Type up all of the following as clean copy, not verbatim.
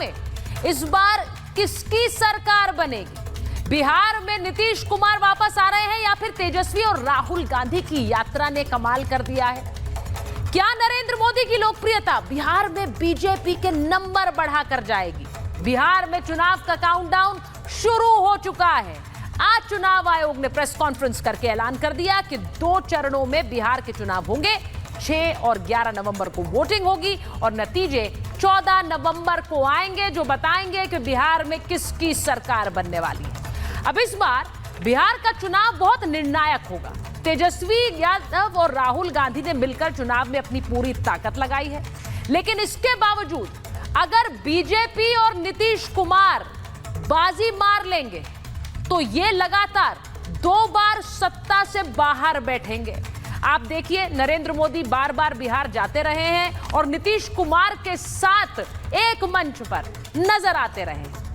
में इस बार किसकी सरकार बनेगी? बिहार में नीतीश कुमार वापस आ रहे हैं या फिर तेजस्वी और राहुल गांधी की यात्रा ने कमाल कर दिया है? क्या नरेंद्र मोदी की लोकप्रियता बिहार में बीजेपी के नंबर बढ़ाकर जाएगी? बिहार में चुनाव का काउंटडाउन शुरू हो चुका है। आज चुनाव आयोग ने प्रेस कॉन्फ्रेंस करके ऐलान कर दिया कि 2 चरणों में बिहार के चुनाव होंगे। 6 और 11 नवंबर को वोटिंग होगी और नतीजे 14 नवंबर को आएंगे, जो बताएंगे कि बिहार में किसकी सरकार बनने वाली है। अब इस बार बिहार का चुनाव बहुत निर्णायक होगा। तेजस्वी यादव और राहुल गांधी ने मिलकर चुनाव में अपनी पूरी ताकत लगाई है, लेकिन इसके बावजूद अगर बीजेपी और नीतीश कुमार बाजी मार लेंगे तो ये लगातार 2 बार सत्ता से बाहर बैठेंगे। आप देखिए, नरेंद्र मोदी बार बार बिहार जाते रहे हैं और नीतीश कुमार के साथ एक मंच पर नजर आते रहे हैं।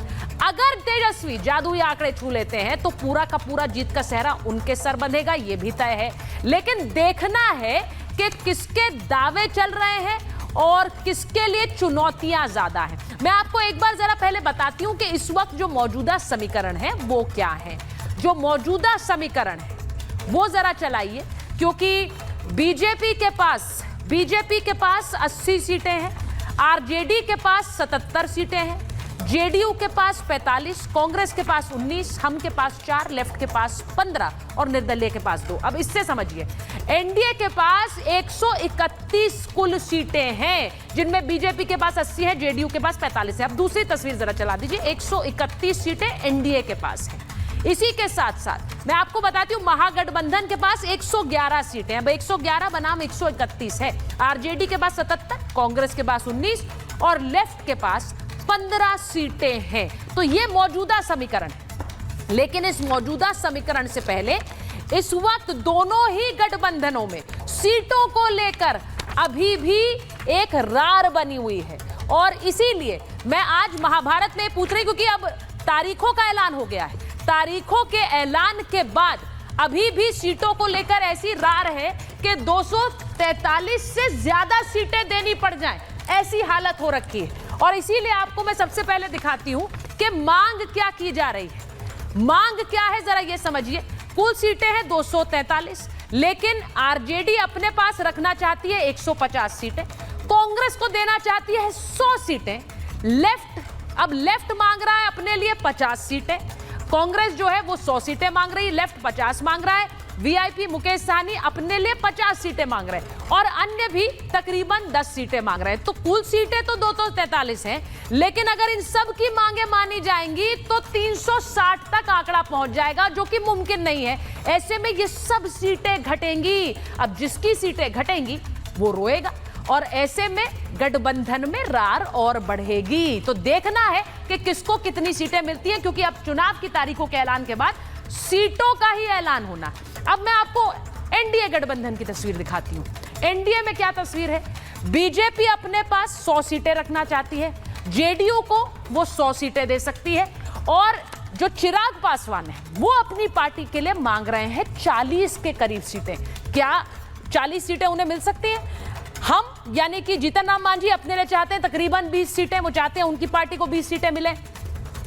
अगर तेजस्वी जादुई आंकड़े छू लेते हैं तो पूरा का पूरा जीत का सेहरा उनके सर बंधेगा, यह भी तय है। लेकिन देखना है कि किसके दावे चल रहे हैं और किसके लिए चुनौतियां ज्यादा हैं। मैं आपको एक बार जरा पहले बताती हूं कि इस वक्त जो मौजूदा समीकरण है वो क्या है। जो मौजूदा समीकरण है वो जरा चलाइए, क्योंकि बीजेपी के पास 80 सीटें हैं, आरजेडी के पास 77 सीटें हैं, जेडीयू के पास 45, कांग्रेस के पास 19, हम के पास 4, लेफ्ट के पास 15 और निर्दलीय के पास 2। अब इससे समझिए, एनडीए के पास 131 कुल सीटें हैं, जिनमें बीजेपी के पास 80 है, जेडीयू के पास 45 है। अब दूसरी तस्वीर जरा चला दीजिए। 131 सीटें एनडीए के पास हैं। इसी के साथ साथ मैं आपको बताती हूं, महागठबंधन के पास 111 सीटें। अब 111 बनाम 131 है। आरजेडी के पास 77, कांग्रेस के पास 19 और लेफ्ट के पास 15 सीटें हैं। तो ये मौजूदा समीकरण है। लेकिन इस मौजूदा समीकरण से पहले इस वक्त दोनों ही गठबंधनों में सीटों को लेकर अभी भी एक रार बनी हुई है। और इसीलिए मैं आज महाभारत में पूछ रही हूं, क्योंकि अब तारीखों का ऐलान हो गया है। तारीखों के ऐलान के बाद अभी भी सीटों को लेकर ऐसी रार है कि 243 से ज्यादा सीटें देनी पड़ जाएं, ऐसी हालत हो रखी है। और इसीलिए आपको मैं सबसे पहले दिखाती हूं कि मांग क्या की जा रही है। मांग क्या है जरा ये समझिए। कुल सीटें हैं 243, लेकिन आरजेडी अपने पास रखना चाहती है 150 सीटें, कांग्रेस को देना चाहती है 100 सीटें, लेफ्ट मांग रहा है अपने लिए 50 सीटें। कांग्रेस जो है वो 100 सीटें मांग रही है, लेफ्ट 50 मांग रहा है, वीआईपी मुकेश सहनी अपने लिए 50 सीटें मांग रहे हैं और अन्य भी तकरीबन 10 सीटें मांग रहे हैं। तो कुल सीटें तो 243 हैं, लेकिन अगर इन सब की मांगे मानी जाएंगी तो 360 तक आंकड़ा पहुंच जाएगा, जो कि मुमकिन नहीं है। ऐसे में ये सब सीटें घटेंगी। अब जिसकी सीटें घटेंगी वो रोएगा और ऐसे में गठबंधन में रार और बढ़ेगी। तो देखना है कि किसको कितनी सीटें मिलती हैं, क्योंकि अब चुनाव की तारीखों के ऐलान के बाद सीटों का ही ऐलान होना। अब मैं आपको एनडीए गठबंधन की तस्वीर दिखाती हूं। एनडीए में क्या तस्वीर है? बीजेपी अपने पास 100 सीटें रखना चाहती है, जेडीयू को वो 100 सीटें दे सकती है और जो चिराग पासवान है वो अपनी पार्टी के लिए मांग रहे हैं 40 के करीब सीटें। क्या 40 सीटें उन्हें मिल सकती हैं? हम यानी कि जीतन राम मांझी अपने लिए चाहते हैं तकरीबन 20 सीटें, वो चाहते हैं उनकी पार्टी को 20 सीटें मिले।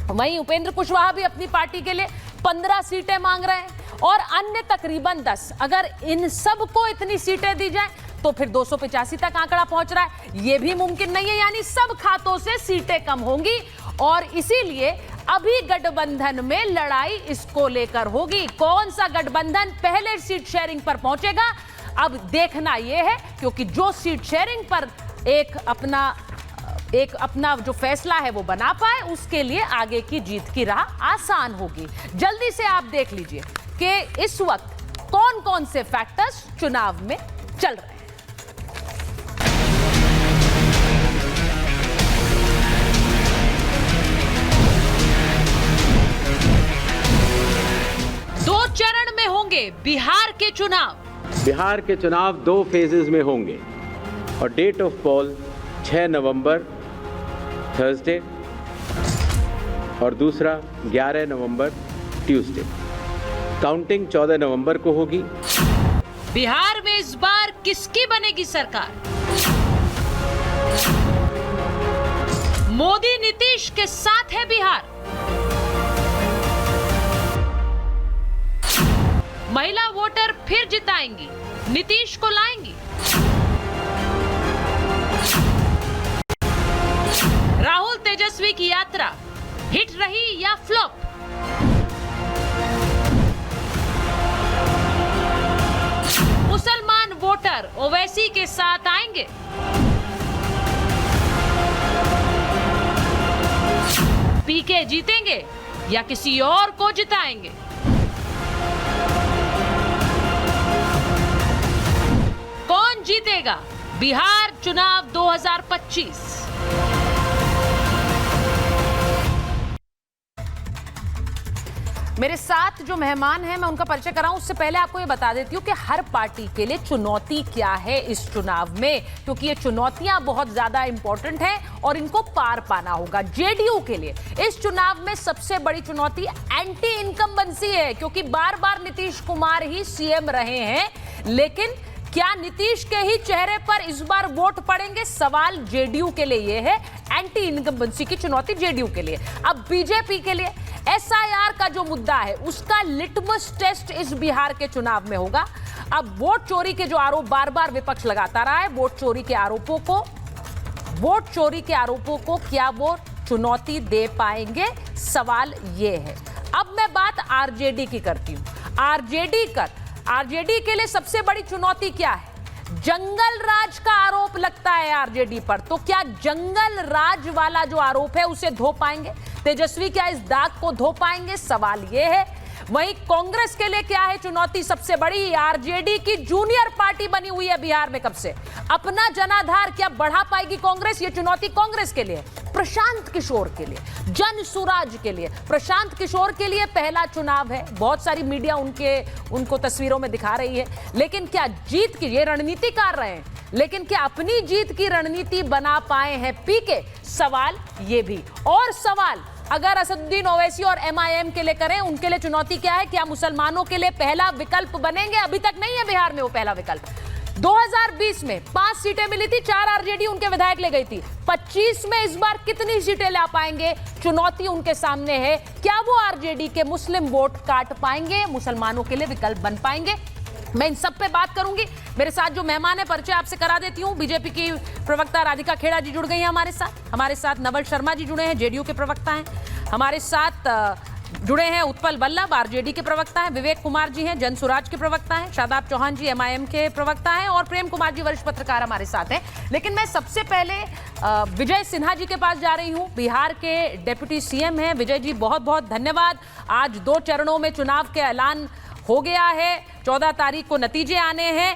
वहीं उपेंद्र कुशवाहा भी अपनी पार्टी के लिए 15 सीटें मांग रहे हैं और अन्य तकरीबन 10। अगर इन सब को इतनी सीटें दी जाए तो फिर 285 तक आंकड़ा पहुंच रहा है। यह भी मुमकिन नहीं है, यानी सब खातों से सीटें कम होंगी और इसीलिए अभी गठबंधन में लड़ाई इसको लेकर होगी। कौन सा गठबंधन पहले सीट शेयरिंग पर पहुंचेगा, अब देखना यह है, क्योंकि जो सीट शेयरिंग पर एक अपना जो फैसला है वो बना पाए, उसके लिए आगे की जीत की राह आसान होगी। जल्दी से आप देख लीजिए कि इस वक्त कौन कौन से फैक्टर्स चुनाव में चल रहे हैं। दो चरण में होंगे बिहार के चुनाव। बिहार के चुनाव 2 फेजेस में होंगे और डेट ऑफ पोल 6 नवंबर थर्सडे और दूसरा 11 नवंबर ट्यूसडे। काउंटिंग 14 नवंबर को होगी। बिहार में इस बार किसकी बनेगी सरकार? मोदी नीतीश के साथ है बिहार। महिला वोटर फिर जिताएंगी, नीतीश को लाएंगी। राहुल तेजस्वी की यात्रा हिट रही या फ्लॉप? मुसलमान वोटर ओवैसी के साथ आएंगे। पीके जीतेंगे या किसी और को जिताएंगे? कौन जीतेगा बिहार चुनाव 2025? मेरे साथ जो मेहमान हैं मैं उनका परिचय कराऊं उससे पहले आपको ये बता देती हूँ कि हर पार्टी के लिए चुनौती क्या है इस चुनाव में, क्योंकि ये चुनौतियां बहुत ज्यादा इंपॉर्टेंट हैं और इनको पार पाना होगा। जेडीयू के लिए इस चुनाव में सबसे बड़ी चुनौती एंटी इनकम्बेंसी है, क्योंकि बार बार नीतीश कुमार ही सीएम रहे हैं, लेकिन क्या नीतीश के ही चेहरे पर इस बार वोट पड़ेंगे? सवाल जेडीयू के लिए यह है, एंटी इनकम्बेंसी की चुनौती जेडीयू के लिए। अब बीजेपी के लिए एसआईआर का जो मुद्दा है उसका लिटमस टेस्ट इस बिहार के चुनाव में होगा। अब वोट चोरी के जो आरोप बार बार विपक्ष लगाता रहा है, वोट चोरी के आरोपों को क्या वो चुनौती दे पाएंगे? सवाल यह है। अब मैं बात आरजेडी की करती हूं। आरजेडी के लिए सबसे बड़ी चुनौती क्या है? जंगल राज का आरोप लगता है आरजेडी पर, तो क्या जंगल राज वाला जो आरोप है उसे धो पाएंगे तेजस्वी? क्या इस दाग को धो पाएंगे? सवाल यह है। वहीं कांग्रेस के लिए क्या है चुनौती सबसे बड़ी? आरजेडी की जूनियर पार्टी बनी हुई है बिहार में कब से, अपना जनाधार क्या बढ़ा पाएगी कांग्रेस? ये चुनौती कांग्रेस के लिए। प्रशांत किशोर के लिए, जन सुराज के लिए, प्रशांत किशोर के लिए पहला चुनाव है। बहुत सारी मीडिया उनको तस्वीरों में दिखा रही है, लेकिन क्या जीत की ये रणनीतिकार रहे हैं, लेकिन क्या अपनी जीत की रणनीति बना पाए हैं पीके? सवाल ये भी। और सवाल अगर असदुद्दीन ओवैसी और एमआईएम के लिए करें, उनके लिए चुनौती क्या है? क्या मुसलमानों के लिए पहला विकल्प बनेंगे? अभी तक नहीं है बिहार में वो पहला विकल्प। 2020 में 5 सीटें मिली थी, 4 आरजेडी उनके विधायक ले गई थी। 25 में इस बार कितनी सीटें ला पाएंगे? चुनौती उनके सामने है। क्या वो आरजेडी के मुस्लिम वोट काट पाएंगे, मुसलमानों के लिए विकल्प बन पाएंगे? मैं इन सब पे बात करूंगी। मेरे साथ जो मेहमान है परिचय आपसे करा देती हूं। बीजेपी की प्रवक्ता राधिका खेड़ा जी जुड़ गई हैं हमारे साथ नवल शर्मा जी जुड़े हैं, जेडीयू के प्रवक्ता हैं। हमारे साथ जुड़े हैं उत्पल बल्लभ, आरजेडी के प्रवक्ता हैं। विवेक कुमार जी हैं, जन सुराज के प्रवक्ता हैं। शादाब चौहान जी एमआईएम के प्रवक्ता हैं और प्रेम कुमार जी वरिष्ठ पत्रकार हमारे साथ हैं। लेकिन मैं सबसे पहले विजय सिन्हा जी के पास जा रही हूं, बिहार के डेप्यूटी सीएम हैं। विजय जी बहुत बहुत धन्यवाद। आज 2 चरणों में चुनाव के ऐलान हो गया है, 14 तारीख को नतीजे आने हैं।